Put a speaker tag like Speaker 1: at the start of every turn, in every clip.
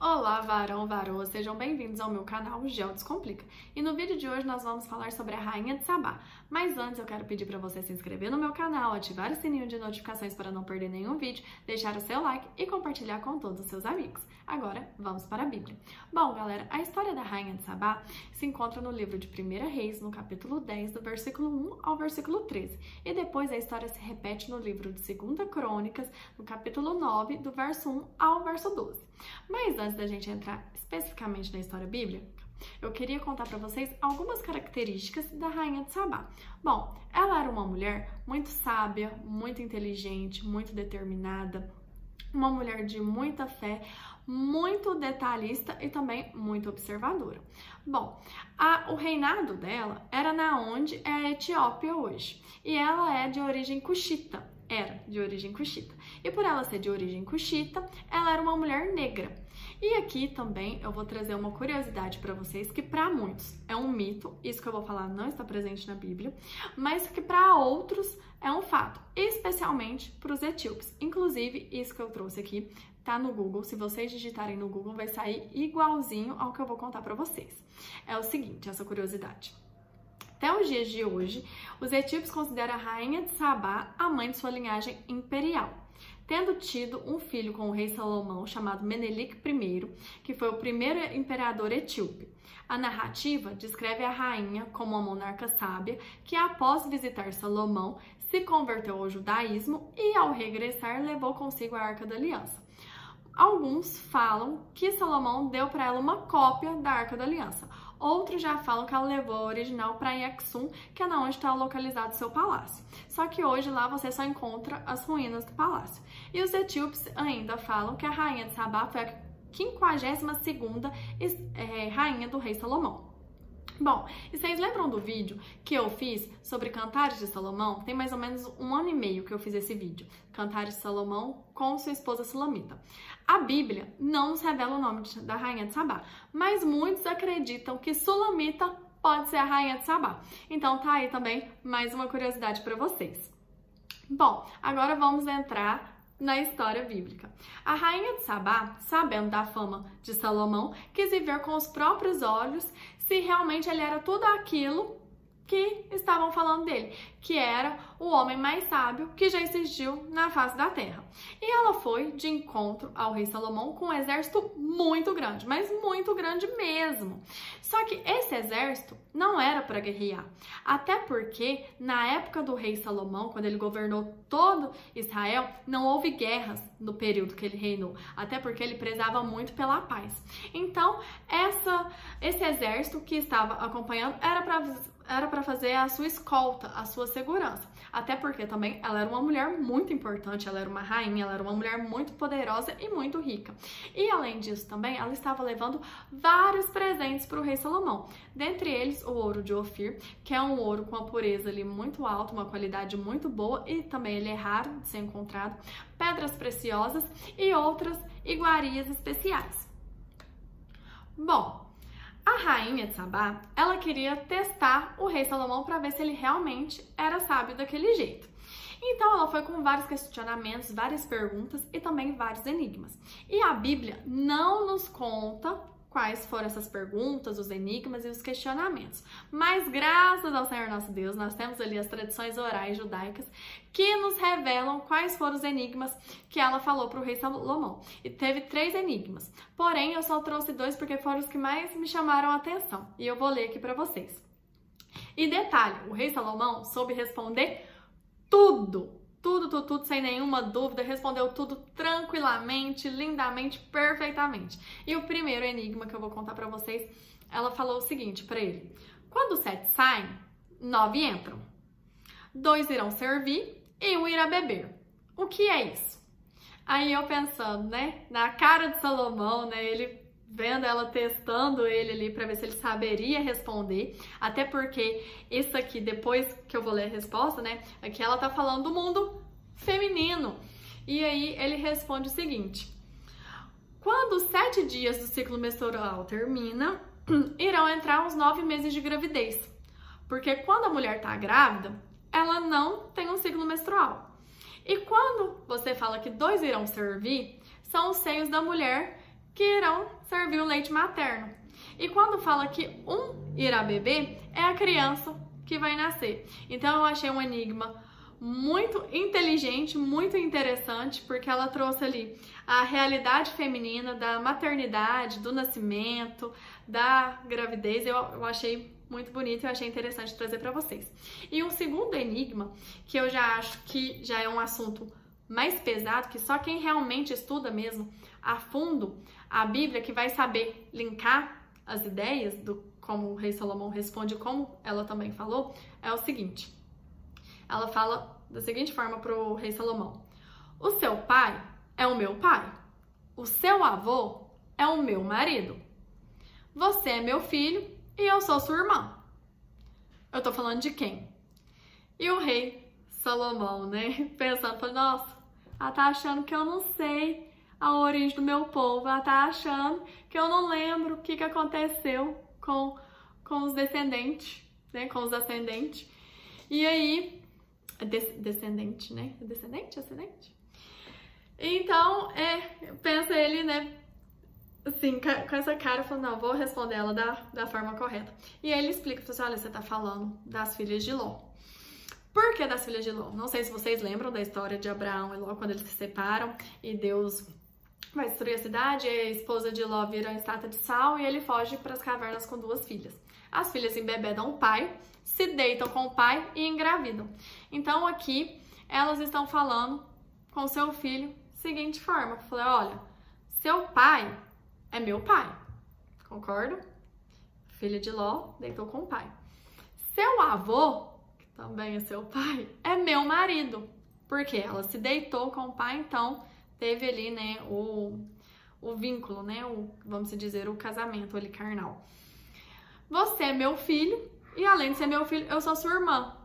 Speaker 1: Olá, varoa, sejam bem-vindos ao meu canal Geo Descomplica. E no vídeo de hoje nós vamos falar sobre a Rainha de Sabá. Mas antes eu quero pedir para você se inscrever no meu canal, ativar o sininho de notificações para não perder nenhum vídeo, deixar o seu like e compartilhar com todos os seus amigos. Agora, vamos para a Bíblia. Bom, galera, a história da Rainha de Sabá se encontra no livro de 1 Reis, no capítulo 10, do versículo 1 ao versículo 13. E depois a história se repete no livro de 2 Crônicas, no capítulo 9, do verso 1 ao verso 12. Mas antes da gente entrar especificamente na história bíblica, eu queria contar para vocês algumas características da Rainha de Sabá. Bom, ela era uma mulher muito sábia, muito inteligente, muito determinada, uma mulher de muita fé, muito detalhista e também muito observadora. Bom, o reinado dela era na onde é a Etiópia hoje, e ela é de origem cuxita. Era de origem cuxita. E por ela ser de origem cuxita, ela era uma mulher negra. E aqui também eu vou trazer uma curiosidade para vocês que para muitos é um mito, isso que eu vou falar não está presente na Bíblia, mas que para outros é um fato, especialmente para os etíopes. Inclusive, isso que eu trouxe aqui tá no Google, se vocês digitarem no Google vai sair igualzinho ao que eu vou contar para vocês. É o seguinte, essa curiosidade. Até os dias de hoje, os etíopes consideram a Rainha de Sabá a mãe de sua linhagem imperial, tendo tido um filho com o rei Salomão chamado Menelik I, que foi o primeiro imperador etíope. A narrativa descreve a rainha como uma monarca sábia que, após visitar Salomão, se converteu ao judaísmo e, ao regressar, levou consigo a Arca da Aliança. Alguns falam que Salomão deu para ela uma cópia da Arca da Aliança. Outros já falam que ela levou a original para Axum, que é onde está localizado seu palácio. Só que hoje lá você só encontra as ruínas do palácio. E os etíopes ainda falam que a Rainha de Sabá foi a 52ª rainha do rei Salomão. Bom, e vocês lembram do vídeo que eu fiz sobre Cantares de Salomão? Tem mais ou menos 1 ano e meio que eu fiz esse vídeo. Cantares de Salomão com sua esposa Sulamita. A Bíblia não nos revela o nome da Rainha de Sabá, mas muitos acreditam que Sulamita pode ser a Rainha de Sabá. Então tá aí também mais uma curiosidade para vocês. Bom, agora vamos entrar na história bíblica. A Rainha de Sabá, sabendo da fama de Salomão, quis ver com os próprios olhos se realmente ele era tudo aquilo que estavam falando dele, que era o homem mais sábio que já existiu na face da terra. E ela foi de encontro ao rei Salomão com um exército muito grande, mas muito grande mesmo. Só que esse exército não era para guerrear, até porque na época do rei Salomão, quando ele governou todo Israel, não houve guerras no período que ele reinou, até porque ele prezava muito pela paz. Então, esse exército que estava acompanhando era para fazer a sua escolta, a sua segurança. Até porque também ela era uma mulher muito importante, ela era uma rainha, ela era uma mulher muito poderosa e muito rica. E além disso também, ela estava levando vários presentes para o rei Salomão. Dentre eles, o ouro de Ofir, que é um ouro com uma pureza ali muito alta, uma qualidade muito boa e também ele é raro de ser encontrado, pedras preciosas e outras iguarias especiais. Bom, a Rainha de Sabá, ela queria testar o rei Salomão para ver se ele realmente era sábio daquele jeito. Então ela foi com vários questionamentos, várias perguntas e também vários enigmas. E a Bíblia não nos conta quais foram essas perguntas, os enigmas e os questionamentos. Mas graças ao Senhor nosso Deus, nós temos ali as tradições orais judaicas que nos revelam quais foram os enigmas que ela falou para o rei Salomão. E teve 3 enigmas. Porém, eu só trouxe 2 porque foram os que mais me chamaram a atenção. E eu vou ler aqui para vocês. E detalhe, o rei Salomão soube responder tudo, sem nenhuma dúvida, respondeu tudo tranquilamente, lindamente, perfeitamente. E o primeiro enigma que eu vou contar pra vocês, ela falou o seguinte pra ele: quando 7 saem, 9 entram. 2 irão servir e 1 irá beber. O que é isso? Aí eu pensando, né, na cara de Salomão, né, ele vendo ela testando ele ali para ver se ele saberia responder, até porque isso aqui, depois que eu vou ler a resposta, né, aqui ela tá falando do mundo feminino. E aí ele responde o seguinte: quando os 7 dias do ciclo menstrual termina, irão entrar uns 9 meses de gravidez, porque quando a mulher tá grávida, ela não tem um ciclo menstrual. E quando você fala que 2 irão servir, são os seios da mulher que irão servir o leite materno. E quando fala que um irá beber, é a criança que vai nascer. Então eu achei um enigma muito inteligente, muito interessante, porque ela trouxe ali a realidade feminina da maternidade, do nascimento, da gravidez. Eu achei muito bonito e eu achei interessante trazer para vocês. E um segundo enigma, que eu já acho que já é um assunto mais pesado, que só quem realmente estuda mesmo a fundo a Bíblia que vai saber linkar as ideias do como o rei Salomão responde, como ela também falou, é o seguinte. Ela fala da seguinte forma para o rei Salomão: o seu pai é o meu pai, o seu avô é o meu marido, você é meu filho e eu sou sua irmã. Eu tô falando de quem? E o rei Salomão, né, pensando, falou, nossa, ela tá achando que eu não sei a origem do meu povo, ela tá achando que eu não lembro o que aconteceu com os descendentes, né, com os ascendentes. E aí, descendente, né, ascendente? Então, pensa ele, né, assim, com essa cara, falando, não, vou responder ela da forma correta. E aí ele explica, assim, olha, você tá falando das filhas de Ló. Por que das filhas de Ló? Não sei se vocês lembram da história de Abraão e Ló, quando eles se separam e Deus vai destruir a cidade, e a esposa de Ló vira estátua de sal e ele foge para as cavernas com 2 filhas. As filhas embebedam o pai, se deitam com o pai e engravidam. Então aqui elas estão falando com seu filho seguinte forma, falei, olha, seu pai é meu pai, concordo? Filha de Ló deitou com o pai. Seu avô, que também é seu pai, é meu marido, porque ela se deitou com o pai, então teve ali, né, o vínculo, né, vamos dizer, o casamento ali carnal. Você é meu filho e além de ser meu filho, eu sou sua irmã,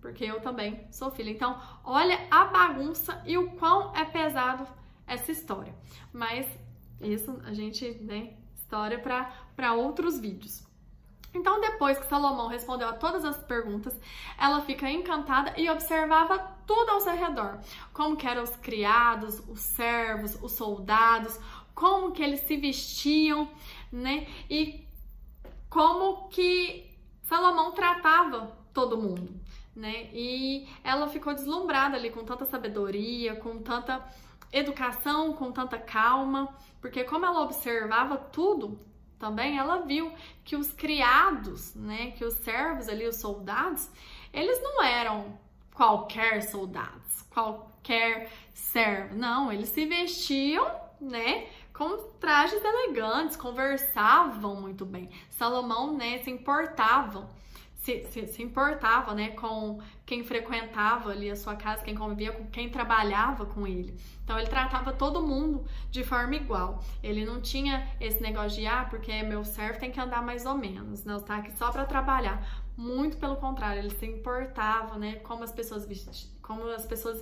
Speaker 1: porque eu também sou filha. Então, olha a bagunça e o quão é pesado essa história. Mas isso a gente, né, história para outros vídeos. Então, depois que Salomão respondeu a todas as perguntas, ela fica encantada e observava tudo ao seu redor. Como que eram os criados, os servos, os soldados, como que eles se vestiam, né? E como que Salomão tratava todo mundo, né? E ela ficou deslumbrada ali com tanta sabedoria, com tanta educação, com tanta calma, porque como ela observava tudo, também ela viu que os criados, né, que os servos ali, os soldados, eles não eram qualquer soldados, qualquer servo, não, eles se vestiam, né, com trajes elegantes, conversavam muito bem. Salomão, né, se importava, né, com quem frequentava ali a sua casa, quem convivia com quem trabalhava com ele. Então ele tratava todo mundo de forma igual. Ele não tinha esse negócio de, porque meu servo tem que andar mais ou menos, não está aqui só para trabalhar. Muito pelo contrário, ele se importava, né, como as pessoas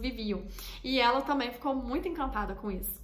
Speaker 1: viviam. E ela também ficou muito encantada com isso.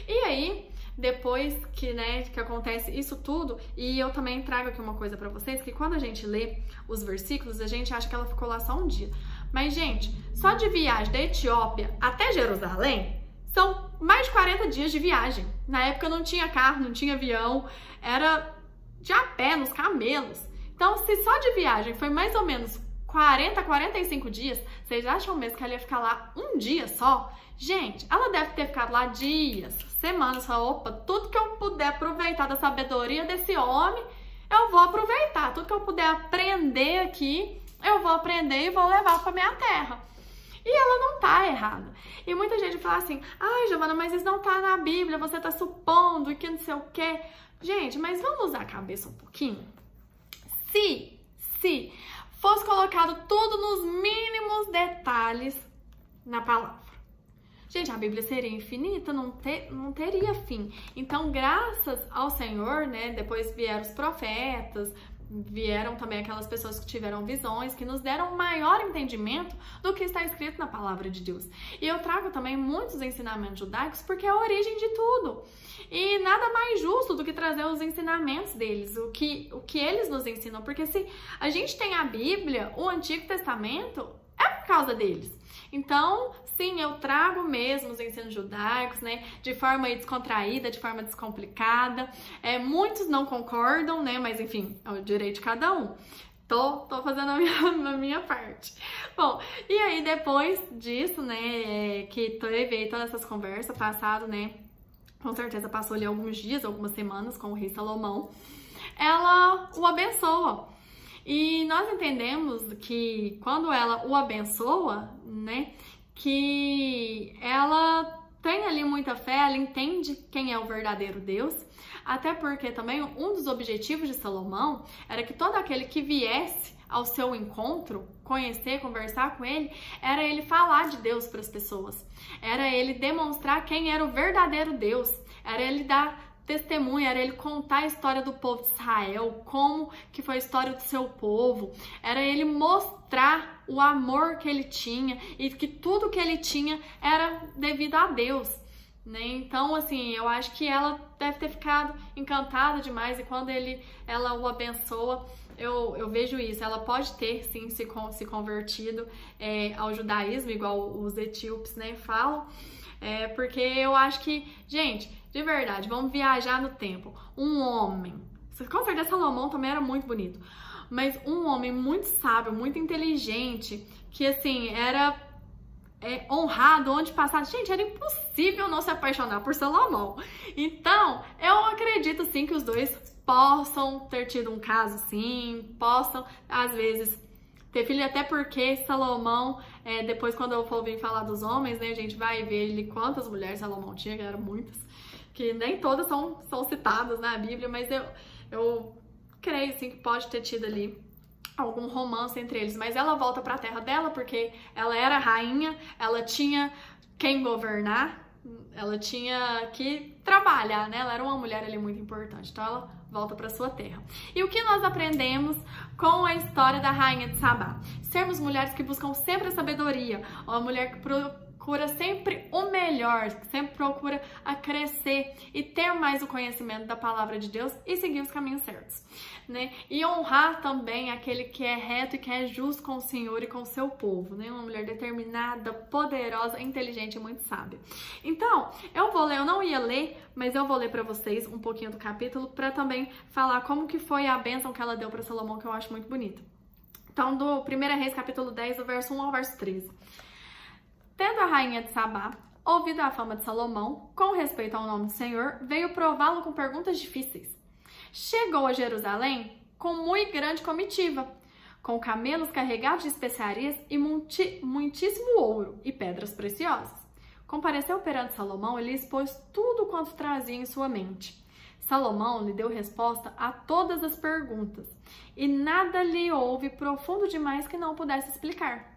Speaker 1: E aí, depois que, né, que acontece isso tudo, e eu também trago aqui uma coisa pra vocês, que quando a gente lê os versículos, a gente acha que ela ficou lá só um dia. Mas, gente, só de viagem da Etiópia até Jerusalém, são mais de 40 dias de viagem. Na época não tinha carro, não tinha avião, era de a pé, nos camelos. Então, se só de viagem foi mais ou menos 40, 45 dias, vocês acham mesmo que ela ia ficar lá um dia só? Gente, ela deve ter ficado lá dias, semanas, opa, tudo que eu puder aproveitar da sabedoria desse homem, eu vou aproveitar. Tudo que eu puder aprender aqui, eu vou aprender e vou levar para minha terra. E ela não tá errada. E muita gente fala assim, ai, Giovana, mas isso não tá na Bíblia, você tá supondo que não sei o quê. Gente, mas vamos usar a cabeça um pouquinho? Se fosse colocado tudo nos mínimos detalhes na palavra, gente, a Bíblia seria infinita, não teria fim. Então, graças ao Senhor, né, depois vieram os profetas, vieram também aquelas pessoas que tiveram visões, que nos deram maior entendimento do que está escrito na palavra de Deus. E eu trago também muitos ensinamentos judaicos porque é a origem de tudo. E nada mais justo do que trazer os ensinamentos deles, o que eles nos ensinam. Porque se a gente tem a Bíblia, o Antigo Testamento, é por causa deles. Então, sim, eu trago mesmo os ensinos judaicos, né, de forma descontraída, de forma descomplicada. Muitos não concordam, né, mas enfim, é o direito de cada um. Tô fazendo a minha parte. Bom, e aí depois disso, né, que teve aí todas essas conversas, passado, né, com certeza passou ali alguns dias, algumas semanas com o rei Salomão, ela o abençoa. E nós entendemos que quando ela o abençoa, né, que ela tem ali muita fé, ela entende quem é o verdadeiro Deus, até porque também um dos objetivos de Salomão era que todo aquele que viesse ao seu encontro, conhecer, conversar com ele, era ele falar de Deus para as pessoas, era ele demonstrar quem era o verdadeiro Deus, era ele dar testemunha, era ele contar a história do povo de Israel, como que foi a história do seu povo, era ele mostrar o amor que ele tinha e que tudo que ele tinha era devido a Deus, né? Então, assim, eu acho que ela deve ter ficado encantada demais e quando ela o abençoa, eu vejo isso, ela pode ter sim se convertido ao judaísmo, igual os etíopes, né, falam, porque eu acho que, gente, de verdade, vamos viajar no tempo. Um homem, com certeza Salomão também era muito bonito, mas um homem muito sábio, muito inteligente, que assim, era honrado onde passasse. Gente, era impossível não se apaixonar por Salomão. Então, eu acredito sim que os dois possam ter tido um caso, sim, possam, às vezes, ter filho, até porque Salomão, depois quando eu for vir falar dos homens, né, a gente vai ver ele quantas mulheres Salomão tinha, que eram muitas, que nem todas são citadas na Bíblia, mas eu creio sim que pode ter tido ali algum romance entre eles, mas ela volta para a terra dela porque ela era rainha, ela tinha quem governar, ela tinha que trabalhar, né? Ela era uma mulher ali muito importante, então ela volta para sua terra. E o que nós aprendemos com a história da rainha de Sabá? Sermos mulheres que buscam sempre a sabedoria, uma mulher que procura sempre o melhor, que sempre procura a crescer e ter mais o conhecimento da palavra de Deus e seguir os caminhos certos, né? E honrar também aquele que é reto e que é justo com o Senhor e com o seu povo, né? Uma mulher determinada, poderosa, inteligente e muito sábia. Então, eu não ia ler, mas eu vou ler para vocês um pouquinho do capítulo para também falar como que foi a bênção que ela deu para Salomão, que eu acho muito bonito. Então, do 1 Reis, capítulo 10, do verso 1 ao verso 13. Tendo a rainha de Sabá ouvido a fama de Salomão, com respeito ao nome do Senhor, veio prová-lo com perguntas difíceis. Chegou a Jerusalém com muito grande comitiva, com camelos carregados de especiarias e muitíssimo ouro e pedras preciosas. Compareceu perante Salomão e lhe expôs tudo quanto trazia em sua mente. Salomão lhe deu resposta a todas as perguntas, e nada lhe houve profundo demais que não pudesse explicar.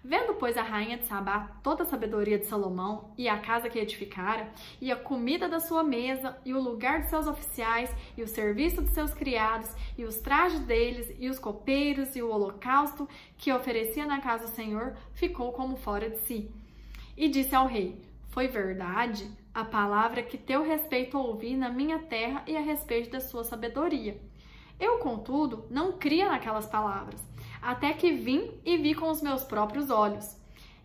Speaker 1: Vendo, pois, a rainha de Sabá toda a sabedoria de Salomão, e a casa que edificara, e a comida da sua mesa, e o lugar de seus oficiais, e o serviço de seus criados, e os trajes deles, e os copeiros, e o holocausto que oferecia na casa do Senhor, ficou como fora de si. E disse ao rei: foi verdade a palavra que teu respeito ouvi na minha terra e a respeito da sua sabedoria. Eu, contudo, não cria naquelas palavras, até que vim e vi com os meus próprios olhos.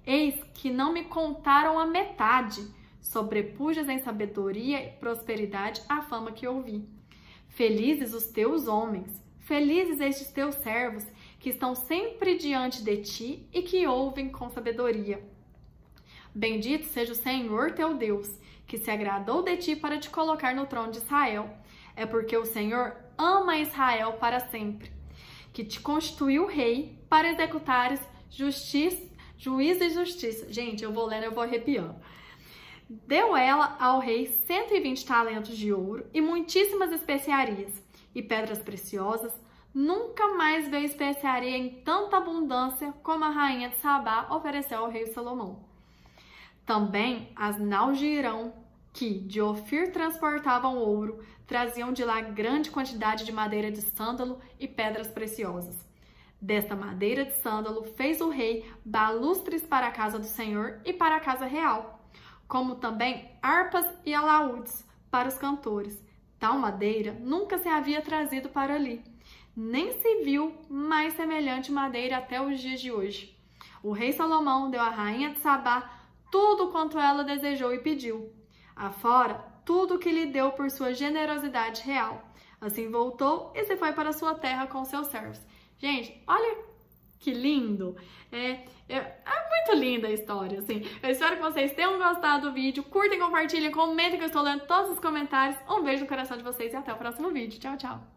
Speaker 1: Eis que não me contaram a metade, sobrepujas em sabedoria e prosperidade a fama que ouvi. Felizes os teus homens, felizes estes teus servos, que estão sempre diante de ti e que ouvem com sabedoria. Bendito seja o Senhor teu Deus, que se agradou de ti para te colocar no trono de Israel. É porque o Senhor ama Israel para sempre, que te constituiu rei para executares juízo e justiça. Gente, eu vou lendo, eu vou arrepiando. Deu ela ao rei 120 talentos de ouro e muitíssimas especiarias e pedras preciosas. Nunca mais veio especiaria em tanta abundância como a rainha de Sabá ofereceu ao rei Salomão. Também as naus de Irão, que de Ofir transportavam ouro, traziam de lá grande quantidade de madeira de sândalo e pedras preciosas. Desta madeira de sândalo fez o rei balustres para a casa do Senhor e para a casa real, como também harpas e alaúdes para os cantores. Tal madeira nunca se havia trazido para ali, nem se viu mais semelhante madeira até os dias de hoje. O rei Salomão deu à rainha de Sabá tudo quanto ela desejou e pediu, afora tudo que lhe deu por sua generosidade real. Assim voltou e se foi para sua terra com seus servos. Gente, olha que lindo! É muito linda a história, assim. Eu espero que vocês tenham gostado do vídeo. Curtem, compartilhem, comentem que eu estou lendo todos os comentários. Um beijo no coração de vocês e até o próximo vídeo. Tchau, tchau!